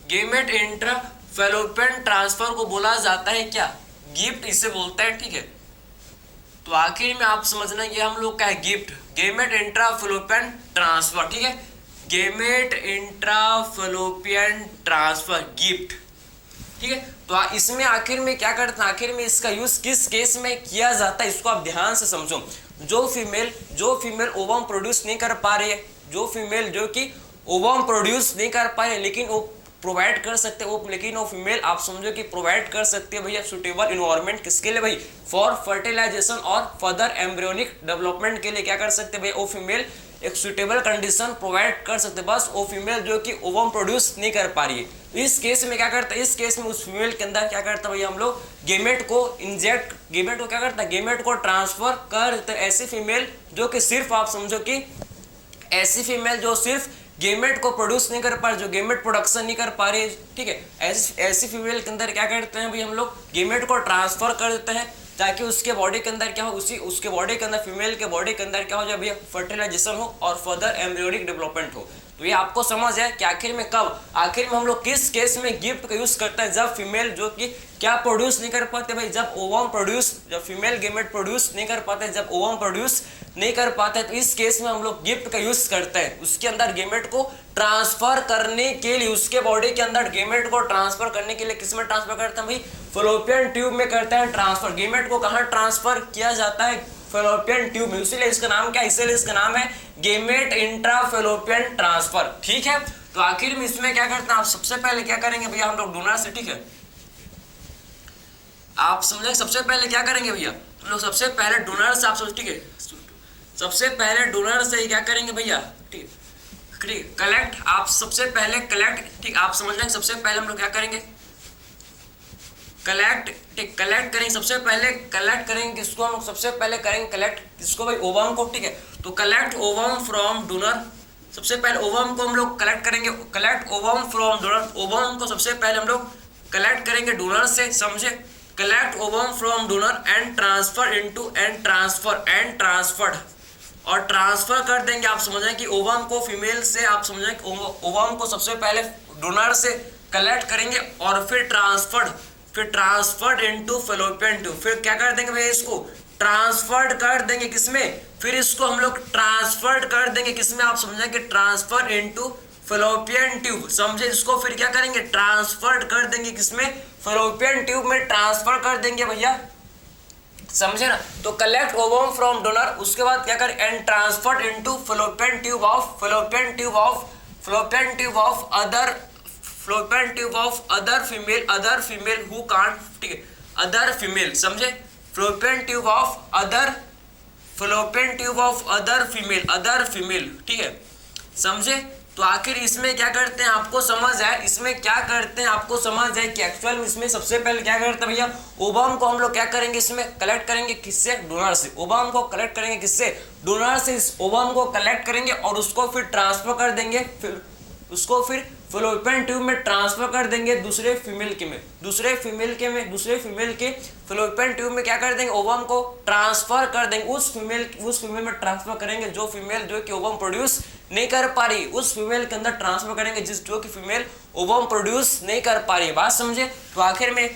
गेमेट इंट्राफैलोपियन ट्रांसफर को बोला जाता है क्या, गिफ्ट इसे बोलता है, ठीक है। तो आखिर में आप समझना ये हम लोग का है गिफ्ट, गेमेट इंट्राफैलोपियन ट्रांसफर, ठीक है। गेमेट इंट्राफैलोपियन ट्रांसफर, गिफ्ट, ठीक है। तो इसमें आखिर में क्या करते हैं, आखिर में इसका यूज किस केस में किया जाता है, इसको आप ध्यान से समझो। जो फीमेल ओवम प्रोड्यूस नहीं कर पा रही है, जो फीमेल जो कि ओवम प्रोड्यूस नहीं कर पा रहे, लेकिन वो प्रोवाइड कर सकते हैं, लेकिन वो फीमेल आप समझो कि प्रोवाइड कर सकते हैं भैया सुटेबल इन्वायरमेंट, किसके लिए भाई, फॉर फर्टिलाइजेशन और फर्दर एम्ब्रियोनिक डेवलपमेंट के लिए क्या कर सकते हैं भैया, वो फीमेल एक सुटेबल कंडीशन प्रोवाइड कर सकते हैं। बस वो फीमेल जो कि ओवम प्रोड्यूस नहीं कर पा रही है, इस केस में क्या करता है, इस केस में उस फीमेल के अंदर क्या करता है भैया हम लोग गेमेट को इंजेक्ट, गेमेट को क्या करता है, गेमेट को ट्रांसफर कर देते हैं। ऐसी फीमेल जो कि सिर्फ आप समझो कि ऐसी फीमेल जो सिर्फ गेमेट को प्रोड्यूस नहीं कर पा रहे, जो गेमेट प्रोडक्शन नहीं कर पा रही, ठीक है, ऐसी फीमेल के अंदर क्या करते हैं भाई हम लोग गेमेट को ट्रांसफर कर देते हैं ताकि उसके बॉडी के अंदर क्या हो, उसके बॉडी के अंदर, फीमेल के बॉडी के अंदर क्या हो जाए भैया, फर्टिलाइजेशन हो और फर्दर एम्ब्रियोनिक डेवलपमेंट हो। तो ये आपको समझ है कि आखिर में कब, आखिर में हम लोग किस केस में गिफ्ट का यूज करते हैं, जब फीमेल जो कि क्या प्रोड्यूस नहीं कर पाते भाई, जब ओवम प्रोड्यूस, जब फीमेल गेमेट प्रोड्यूस नहीं कर पाते, जब ओवम प्रोड्यूस नहीं कर पाते, तो इस केस में हम लोग गिफ्ट का यूज करते हैं उसके अंदर गेमेट को ट्रांसफर करने के लिए, उसके बॉडी के अंदर गेमेट को ट्रांसफर करने के लिए किस में ट्रांसफर करते हैं भाई, फैलोपियन ट्यूब में करते हैं ट्रांसफर। गेमेट को कहाँ ट्रांसफर किया जाता है, फैलोपियन ट्यूब में, इसीलिए इसका नाम क्या है, इसीलिए इसका नाम है गेमेट इंट्राफैलोपियन ट्रांसफर, ठीक है। तो आखिर में इसमें क्या करते हैं, आप सबसे पहले क्या करेंगे भैया हम लोग डोनर से, ठीक है, आप समझे सबसे पहले क्या करेंगे भैया हम लोग, सबसे पहले डोनर से आप समझ, ठीक है, सबसे पहले डोनर से क्या करेंगे भैया, ठीक, कलेक्ट, आप सबसे पहले कलेक्ट, ठीक, आप समझ रहे हैं, सबसे पहले हम लोग क्या करेंगे, कलेक्ट, ठीक, कलेक्ट करेंगे, सबसे पहले कलेक्ट करेंगे किसको, हम लोग सबसे पहले करेंगे कलेक्ट किसको भाई, ओवम को, ठीक है। तो कलेक्ट ओवम फ्रॉम डोनर, सबसे पहले ओवम को हम लोग कलेक्ट करेंगे, collect ovum from donor, ovum को सबसे पहले हम लोग कलेक्ट करेंगे डोनर से, समझे, collect ovum from donor and transfer into, and transferred, और ट्रांसफर कर देंगे, आप समझें कि ओवम को फीमेल से, आप समझें कि ओवम को सबसे पहले डोनर से कलेक्ट करेंगे और फिर ट्रांसफर्ड इनटू फैलोपियन ट्यूब, फिर क्या कर देंगे भैया, इसको ट्रांसफर्ड कर देंगे किसमें, फिर इसको हम लोग ट्रांसफर्ड कर देंगे किसमें, आप समझें कि ट्रांसफर इनटू फैलोपियन ट्यूब, समझे, इसको फिर क्या करेंगे, ट्रांसफर्ड कर देंगे किसमें, फैलोपियन ट्यूब में ट्रांसफर कर देंगे भैया, समझे ना। तो कलेक्ट ओवम फ्रॉम डोनर, उसके बाद क्या कर, and transferred into fallopian tube of other female who can't, ठीक है, अदर फीमेल, समझे, fallopian tube of other female, ठीक है, समझे। तो आखिर इसमें क्या करते हैं, आपको समझ है, इसमें क्या करते हैं आपको समझ है कि एक्चुअल में इसमें सबसे पहले क्या करते हैं भैया, ओवम को हम लोग क्या करेंगे, इसमें कलेक्ट करेंगे किससे, डोनर से, ओवम को कलेक्ट करेंगे किससे, डोनर से, इस ओवम को कलेक्ट करेंगे और उसको फिर ट्रांसफर कर देंगे, फिर उसको फिर फैलोपियन ट्यूब में ट्रांसफर कर देंगे दूसरे फीमेल के फैलोपियन ट्यूब में क्या कर देंगे, ओवम को ट्रांसफर कर देंगे, उस फीमेल में ट्रांसफर करेंगे जो फीमेल जो कि ओवम प्रोड्यूस नहीं कर पा रही, उस फीमेल के अंदर ट्रांसफर करेंगे जो कि फीमेल ओवम प्रोड्यूस नहीं कर पा रही, बात समझे। तो आखिर में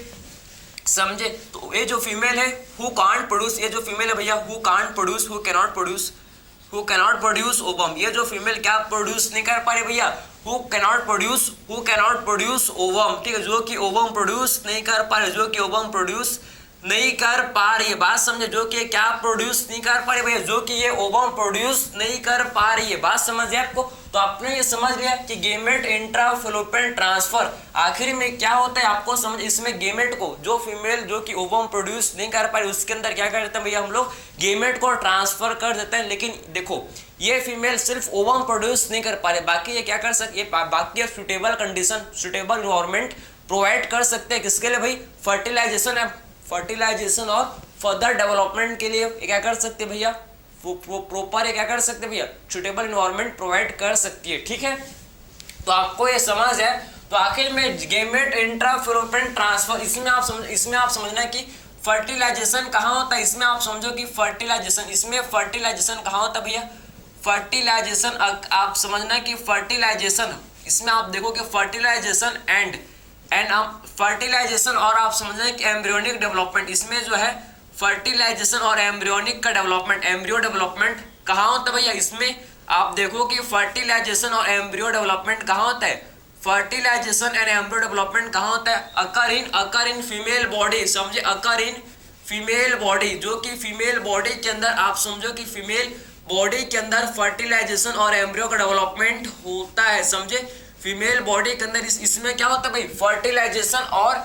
समझे, तो ये जो फीमेल है हु कांट प्रोड्यूस, ये जो फीमेल है भैया who can't produce, who cannot produce ovum, ये जो फीमेल क्या प्रोड्यूस नहीं कर पा रही भैया, हु कैनॉट प्रोड्यूस ओवम, ठीक है, जो कि ओवम प्रोड्यूस नहीं कर पा रही है, बात समझे, जो कि क्या प्रोड्यूस नहीं कर पा रही भैया, जो कि ये ओवम प्रोड्यूस नहीं कर पा रही है, बात समझ है आपको। तो आपने ये समझ लिया कि गेमेट इंट्राफैलोपियन ट्रांसफर आखिर में क्या होता है, आपको समझ, इसमें गेमेट को जो फीमेल जो कि ओवम प्रोड्यूस नहीं कर पा रही उसके अंदर क्या करते हैं भैया, हम लोग गेमेट को ट्रांसफर कर देते हैं। लेकिन देखो ये फीमेल सिर्फ ओवम प्रोड्यूस नहीं कर पा रहे, बाकी ये क्या कर सकते, बाकी suitable condition, suitable environment provide कर सकते हैं किसके लिए भाई, फर्टिलाइजेशन और फर्दर डेवलपमेंट के लिए क्या कर सकते भैया, प्रॉपर क्या कर सकते भैया, सुटेबल इन्वायरमेंट प्रोवाइड कर सकती है, ठीक है। तो आपको ये समझ है। तो आखिर में गेमेट इंट्राफैलोपियन ट्रांसफर, इसमें आप समझना कि फर्टिलाइजेशन कहाँ होता है, इसमें आप समझो कि फर्टिलाइजेशन कहाँ होता है भैया, फर्टिलाइजेशन आप समझना कि फर्टिलाइजेशन, इसमें आप देखो कि फर्टिलाइजेशन एंड फर्टिलाइजेशन और आप समझना कि एम्ब्रियोनिक डेवलपमेंट, इसमें जो है फर्टिलाइजेशन और एम्ब्रियोनिक का डेवलपमेंट, एम्ब्रियो डेवलपमेंट कहाँ होता है भैया, इसमें आप देखो कि फर्टिलाइजेशन और एम्ब्रियो डेवलपमेंट कहाँ होता है, फर्टिलाइजेशन एंड एम्ब्रियो डेवलपमेंट कहाँ होता है, अकर इन फीमेल बॉडी, समझे, अकर इन फीमेल बॉडी, जो कि फीमेल बॉडी के अंदर आप समझो कि फीमेल बॉडी के अंदर फर्टिलाइजेशन और एम्ब्रियो का डेवलपमेंट होता है, समझे, फीमेल बॉडी के अंदर इसमें क्या होता है भाई, फर्टिलाइजेशन और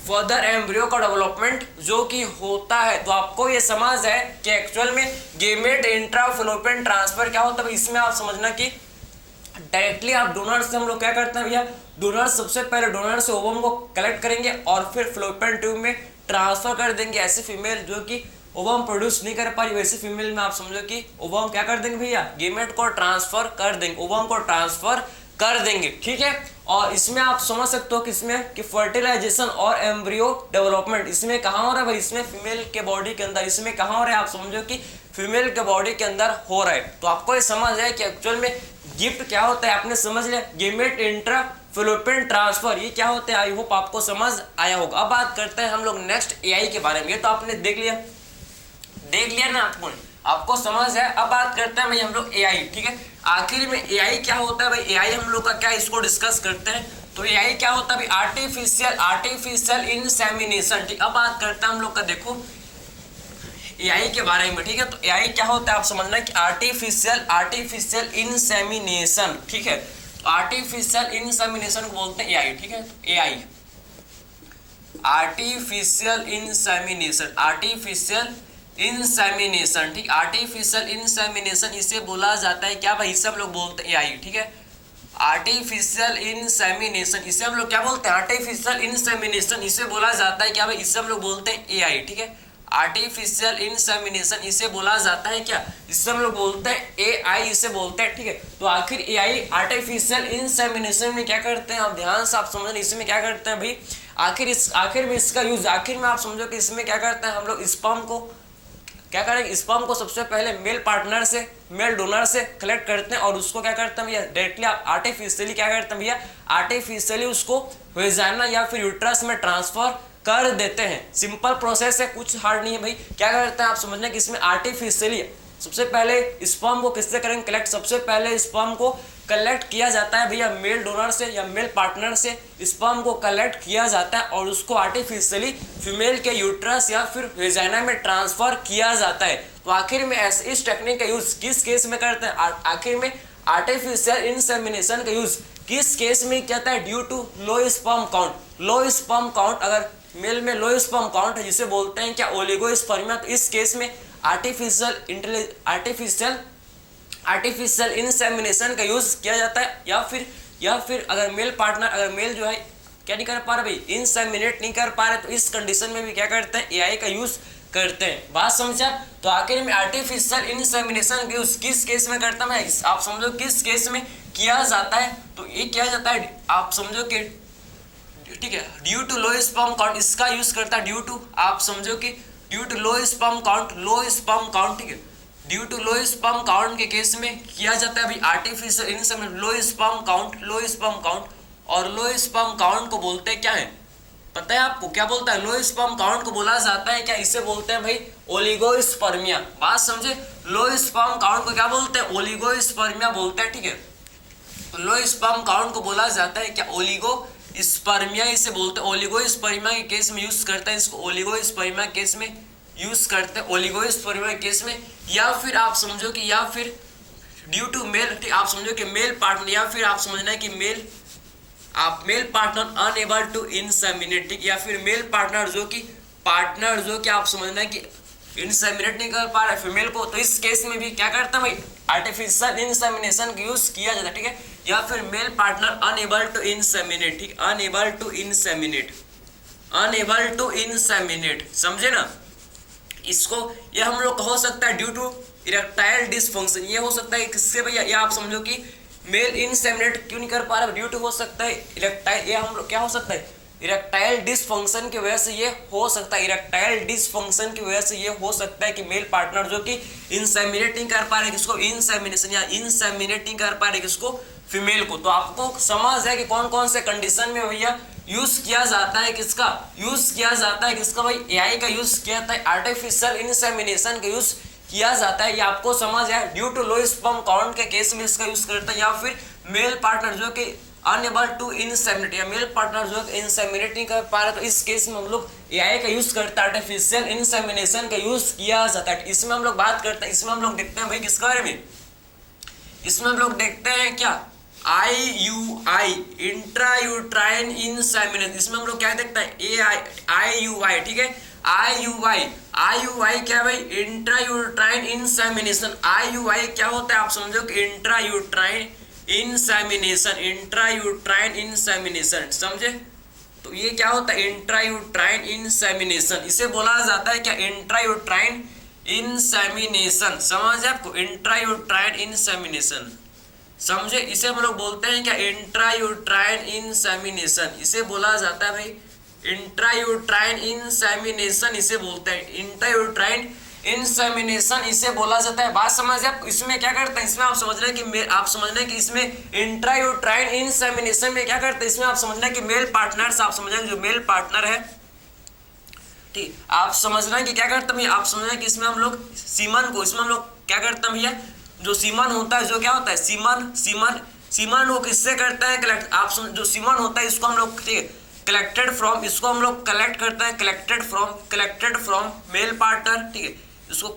फर्दर एम्ब्रियो का डेवलपमेंट जो कि होता है। तो आपको ये समझ है कि एक्चुअल में गेमेट इंट्राफैलोपियन ट्रांसफर क्या होता है, इसमें आप समझना कि डायरेक्टली आप डोनर से हम लोग क्या करते हैं भैया, डोनर सबसे पहले डोनर से ओवम को कलेक्ट करेंगे और फिर फैलोपियन ट्यूब में ट्रांसफर कर देंगे ऐसे फीमेल जो कि ओवम प्रोड्यूस नहीं कर पा रही, वैसे फीमेल में आप समझो कि ओवम क्या कर देंगे भैया, गेमेट को ट्रांसफर कर देंगे, ओवम को ट्रांसफर कर देंगे, ठीक है। और इसमें आप समझ सकते हो कि इसमें कि फर्टिलाइजेशन और एम्ब्रियो डेवलपमेंट इसमें कहाँ हो रहा है भाई, इसमें फीमेल के बॉडी के अंदर, इसमें कहाँ हो रहा है, आप समझो कि फीमेल के बॉडी के अंदर हो रहा है। तो आपको ये समझ है कि एक्चुअल में गिफ्ट क्या होता है, आपने समझ लिया, गेमेट इंट्रा फिलोपियन ट्रांसफर, ये क्या होता है, आई होप आपको समझ आया होगा। अब बात करते हैं हम लोग नेक्स्ट एआई के बारे में। ये तो आपने देख लिया ना, आपको समझ है। अब बात करते हैं भाई हम लोग एआई, ठीक है। आखिर में एआई क्या होता है भाई, एआई हम लोग का क्या, इसको डिस्कस करते हैं। तो एआई क्या होता है भाई, आर्टिफिशियल इंसेमिनेशन, ठीक। अब बात करते हैं हम लोग का, देखो एआई के बारे में, ठीक है। तो एआई क्या होता है आप समझना कि आर्टिफिशियल इंसेमिनेशन, ठीक है। तो आर्टिफिशियल इंसेमिनेशन को बोलते हैं एआई, ठीक है। तो एआई आर्टिफिशियल इंसेमिनेशन, ठीक। आर्टिफिशियल इंसेमिनेशन इसे बोला जाता है क्या भाई, सब लोग बोलते हैं एआई, ठीक है। आर्टिफिशियल इंसेमिनेशन इसे हम लोग क्या बोलते हैं, आर्टिफिशियल इंसेमिनेशन इसे बोला जाता है क्या भाई, इसे हम लोग बोलते हैं एआई, ठीक है। आर्टिफिशियल इंसेमिनेशन इसे बोला जाता है क्या, इससे हम लोग बोलते हैं एआई, इसे बोलते हैं, ठीक है। तो आखिर एआई आर्टिफिशियल इंसेमिनेशन में क्या करते हैं, आप ध्यान से आप समझना, इसमें क्या करते हैं भाई, आखिर में इसका यूज, आखिर में आप समझो कि इसमें क्या करते हैं हम लोग, स्पर्म को क्या करेंगे, स्पर्म को सबसे पहले मेल पार्टनर से, मेल डोनर से कलेक्ट करते हैं और उसको क्या करते हैं भैया, डायरेक्टली आर्टिफिशियली क्या करते हैं भैया, आर्टिफिशियली उसको वेजाइना या फिर यूट्रस में ट्रांसफर कर देते हैं। सिंपल प्रोसेस है, कुछ हार्ड नहीं है भाई। क्या करते हैं आप समझना कि इसमें आर्टिफिशियली सबसे पहले स्पर्म को किससे करेंगे कलेक्ट, सबसे पहले स्पर्म को कलेक्ट किया जाता है भैया मेल डोनर से या मेल पार्टनर से, स्पर्म को कलेक्ट किया जाता है और उसको आर्टिफिशियली फीमेल के यूट्रस या फिर वेजाइना में ट्रांसफर किया जाता है। तो आखिर में इस टेक्निक का यूज किस केस में करते हैं, आखिर में आर्टिफिशियल इंसेमिनेशन का यूज किस केस में किया जाता है, due to low sperm count, अगर मेल में लो स्पर्म काउंट है जिसे बोलते हैं क्या, ओलिगोस्पर्मिया। तो इस केस में आर्टिफिशियल इंसेमिनेशन का यूज किया जाता है। या फिर अगर मेल जो है क्या नहीं कर पा रहा भाई, इंसेमिनेट नहीं कर पा रहे, तो इस कंडीशन में भी क्या करते हैं, एआई का यूज करते हैं। बात समझा। तो आखिर में आर्टिफिशियल इंसेमिनेशन का यूज किस केस में करता है, आप समझो किस केस में किया जाता है। तो ये किया जाता है आप समझो कि, ठीक है, due to low sperm count, इसका यूज करता है ड्यू टू, आप समझो कि due to low sperm count, ठीक है, due to low sperm count के केस में किया जाता है अभी artificial insemination, low sperm count. और लो स्पर्म काउंट को बोलते हैं क्या है, पता है आपको क्या बोलता है, लो स्पर्म काउंट को बोला जाता है क्या, इसे बोलते हैं भाई ओलिगोस्पर्मिया। बात समझे, लो स्पर्म काउंट को क्या बोलते हैं, ओलिगोस्पर्मिया बोलते हैं, ठीक है। लो स्पर्म काउंट को बोला जाता है क्या, ओलिगोस्पर्मिया इसे बोलते हैं। ओलिगोस्पर्मिया के केस में यूज करते हैं इसको, ओलिगोस्पर्मिया केस में यूज करते हैं, ओलिगोस्पर्मिया केस में। या फिर आप समझो कि, या फिर ड्यू टू मेल, आप समझो कि मेल पार्टनर, या फिर आप समझना है कि male partner unable to inseminate, ठीक, या फिर मेल पार्टनर जो कि आप समझना है कि इंसेमिनेट नहीं कर पा रहा है फीमेल को, तो इस केस में भी क्या करता है भाई, आर्टिफिशियल इंसेमिनेशन का यूज किया जाता है, ठीक है। या फिर male partner unable to inseminate, ठीक, अनएबल टू इंसेमिनेट, समझे ना इसको। ये हम लोग हो सकता है ड्यू टू इरेक्टाइल डिसफंक्शन, ये हो सकता है किससे भैया, या आप समझो कि मेल इंसेमिनेट क्यों नहीं कर पा रहा, ड्यू टू हो सकता है इरेक्टाइल, ये हम लोग क्या हो सकता है, इरेक्टाइल डिसफंक्शन की वजह से ये हो सकता है, इरेक्टाइल डिसफंक्शन की वजह से ये हो सकता है कि मेल पार्टनर जो कि इंसेमिनेट नहीं कर पा रहे किसको, इंसेमिनेशन या इंसेमिनेट नहीं कर पा रहे किसको, फीमेल को। तो आपको समझ है कि कौन कौन से कंडीशन में भैया यूज किया जाता है किसका, भाई एआई का यूज किया जाता है, आर्टिफिशियल इंसेमिनेशन का यूज किया जाता है। ये आपको समझ है, due to low sperm count के केस में इसका यूज करता है। या फिर मेल पार्टनर जो कि अनएबल टू इंसेमिनेट, या मेल पार्टनर जो इंसेमिनेट नहीं कर पा रहे, तो इस केस में हम लोग एआई का यूज करते हैं, आर्टिफिशियल इंसेमिनेशन का यूज किया जाता है। इसमें हम लोग बात करते हैं, इसमें हम लोग देखते हैं भाई किसके बारे में, इसमें हम लोग देखते हैं क्या, IUI, इंट्रायूट्राइन इंसेमिनेशन। इसमें हम लोग क्या देखते हैं, IUI, ठीक है, IUI क्या भाई, इंट्रायूट्राइन इंसेमिनेशन। IUI क्या होता है आप समझो कि इंट्रायूट्राइन इंसेमिनेशन, समझे। तो ये क्या होता है, इंट्रायूट्राइन इंसेमिनेशन, इसे बोला जाता है क्या, इंट्रायूट्राइन इंसेमिनेशन। समझ आपको, इंट्रायूट्राइन इंसेमिनेशन, समझे, इसे हम लोग बोलते हैं क्या, इंट्रायूट्राइन इंसेमिनेशन, इसे बोला जाता है भाई इंट्रायूट्राइन इंसेमिनेशन, इसे बोलते हैं इंट्रायूट्राइन इंसेमिनेशन, इसे बोला जाता है। बात समझ आप, इसमें क्या करते हैं, इसमें आप समझ रहे हैं कि आप समझ रहे हैं कि इसमें इंट्रायूट्राइन इंसेमिनेशन में क्या करते हैं, इसमें आप समझ रहे हैं कि मेल पार्टनर्स, आप समझ रहे हैं जो मेल पार्टनर है, ठीक, आप समझ रहे हैं कि क्या करते हैं भैया, आप समझ रहे हैं कि इसमें हम लोग सीमन को, इसमें हम लोग क्या करते हैं भैया, जो सीमन होता है, जो क्या होता है सीमन वो किससे करता है, कलेक्ट, आप जो सीमन होता है इसको हम लोग, ठीक है, कलेक्टेड फ्रॉम, इसको हम लोग कलेक्ट करते हैं कलेक्टेड फ्रॉम मेल पार्टनर, ठीक है, इसको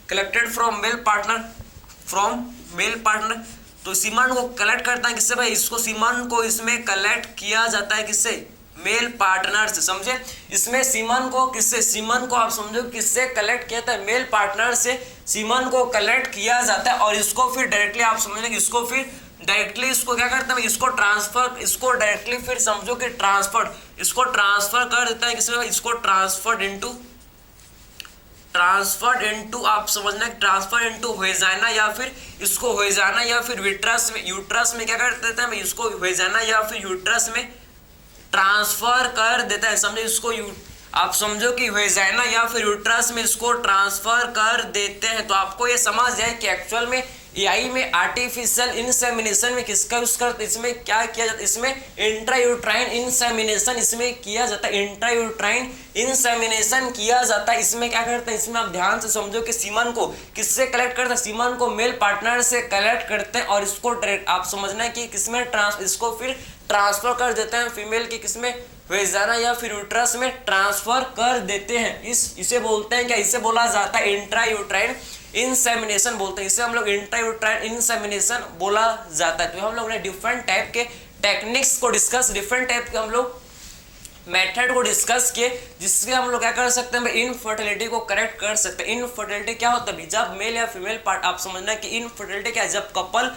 कलेक्टेड फ्रॉम मेल पार्टनर, तो सीमन को कलेक्ट करता है किससे भाई, इसको सीमन को इसमें कलेक्ट किया जाता है किससे, मेल पार्टनर से। समझे, इसमें सीमन को किससे, सीमन को आप समझो किससे कलेक्ट किया था, मेल पार्टनर से सीमन को कलेक्ट किया जाता है, और इसको फिर डायरेक्टली आप समझ लेंगे, इसको फिर डायरेक्टली इसको क्या करता है, इसको ट्रांसफर, इसको डायरेक्टली फिर समझो कि इसको ट्रांसफर कर देता है किसमें, इसको ट्रांसफर्ड इनटू आप समझना, ट्रांसफर इनटू वेजाइना, या फिर इसको वेजाइना या फिर यूट्रस में क्या कर देता है, इसको वेजाइना या फिर यूट्रस में ट्रांसफर कर देता है। समझे, इसको आप समझो कि वेजाइना या फिर यूट्रस में इसको ट्रांसफर कर देते हैं। तो आपको ये समझ जाए कि एक्चुअल में एआई में आर्टिफिशियल इंसेमिनेशन में किसका यूज करते, इसमें क्या किया जाता है, इसमें इंट्रायूट्राइन इंसेमिनेशन इसमें किया जाता है, इंट्रायूट्राइन इंसेमिनेशन किया जाता है। इसमें क्या करते हैं, इसमें आप ध्यान से समझो कि सीमन को किससे कलेक्ट करते हैं, सीमन को मेल पार्टनर से कलेक्ट करते हैं, और इसको आप समझना है कि किसमें इसको फिर ट्रांसफर कर देते हैं फीमेल की किसमें, वेजाइना या फिर यूट्रस में ट्रांसफर कर देते हैं। इसे बोलते हैं क्या, इसे बोला जाता है इंट्रायूट्राइन इंसेमिनेशन बोलते हैं, इसे हम लोग इंट्रायूट्राइन इंसेमिनेशन बोला जाता है। तो हम लोग ने डिफरेंट टाइप के टेक्निक्स को डिस्कस, डिफरेंट टाइप के हम लोग मेथड को डिस्कस किए, जिससे हम लोग क्या कर सकते हैं, इनफर्टिलिटी को करेक्ट कर सकते हैं। इनफर्टिलिटी क्या होता है, जब मेल या फीमेल पार्ट, आप समझना कि इनफर्टिलिटी क्या है, जब कपल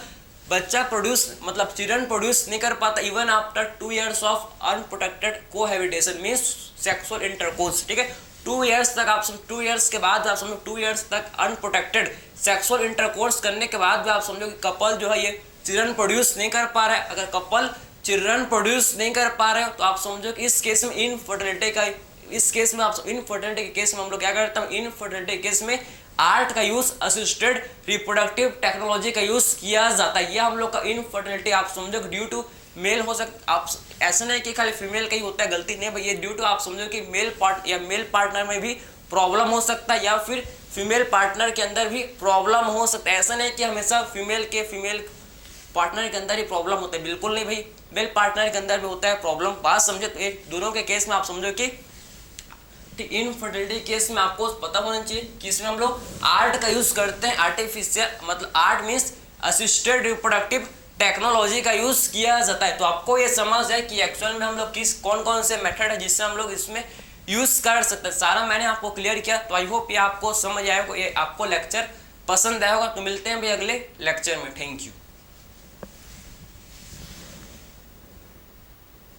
बच्चा प्रोड्यूस मतलब चिल्ड्रन प्रोड्यूस नहीं कर पाता even after 2 years of unprotected cohabitation means sexual intercourse, ठीक है, 2 years तक आप 2 years के बाद आप समझो 2 years तक अनप्रोटेक्टेड सेक्सुअल इंटरकोर्स करने के बाद भी आप समझो कि कपल जो है ये चिल्ड्रन प्रोड्यूस नहीं कर पा रहा है। अगर कपल चिल्ड्रन प्रोड्यूस नहीं कर पा रहे हो तो आप समझो कि इस केस में इनफर्टिलिटी का, इस केस में आप इनफर्टिलिटी के केस में हम लोग क्या करते हैं, इनफर्टिलिटी केस में आर्ट का यूज, असिस्टेड रिप्रोडक्टिव टेक्नोलॉजी का यूज किया जाता है। यह हम लोग का इनफर्टिलिटी आप समझो कि ड्यू टू मेल हो सकता, आप ऐसा नहीं कि खाली फीमेल का ही होता है, गलती नहीं भाई, ये ड्यू टू आप समझो कि मेल पार्टनर में भी प्रॉब्लम हो सकता है, या फिर फीमेल पार्टनर के अंदर भी प्रॉब्लम हो सकता है। ऐसा नहीं कि हमेशा फीमेल पार्टनर के अंदर ही प्रॉब्लम होता है, बिल्कुल नहीं भाई, मेल पार्टनर के अंदर भी होता है प्रॉब्लम। बात समझे, तो एक दोनों के केस में आप समझो कि इनफर्टिलिटी केस में आपको पता होना चाहिए कि इसमें हम लोग आर्ट का यूज करते हैं, आर्टिफिशियल मतलब art means assisted reproductive technology का यूज किया जाता है। तो आपको ये समझ है कि एक्चुअल में हम लोग कौन कौन से मेथड है जिससे हम लोग इसमें यूज कर सकते हैं, सारा मैंने आपको क्लियर किया। तो आई होप ये आपको समझ आएगा, ये आपको लेक्चर पसंद आएगा। तो मिलते हैं भाई अगले लेक्चर में, थैंक यू।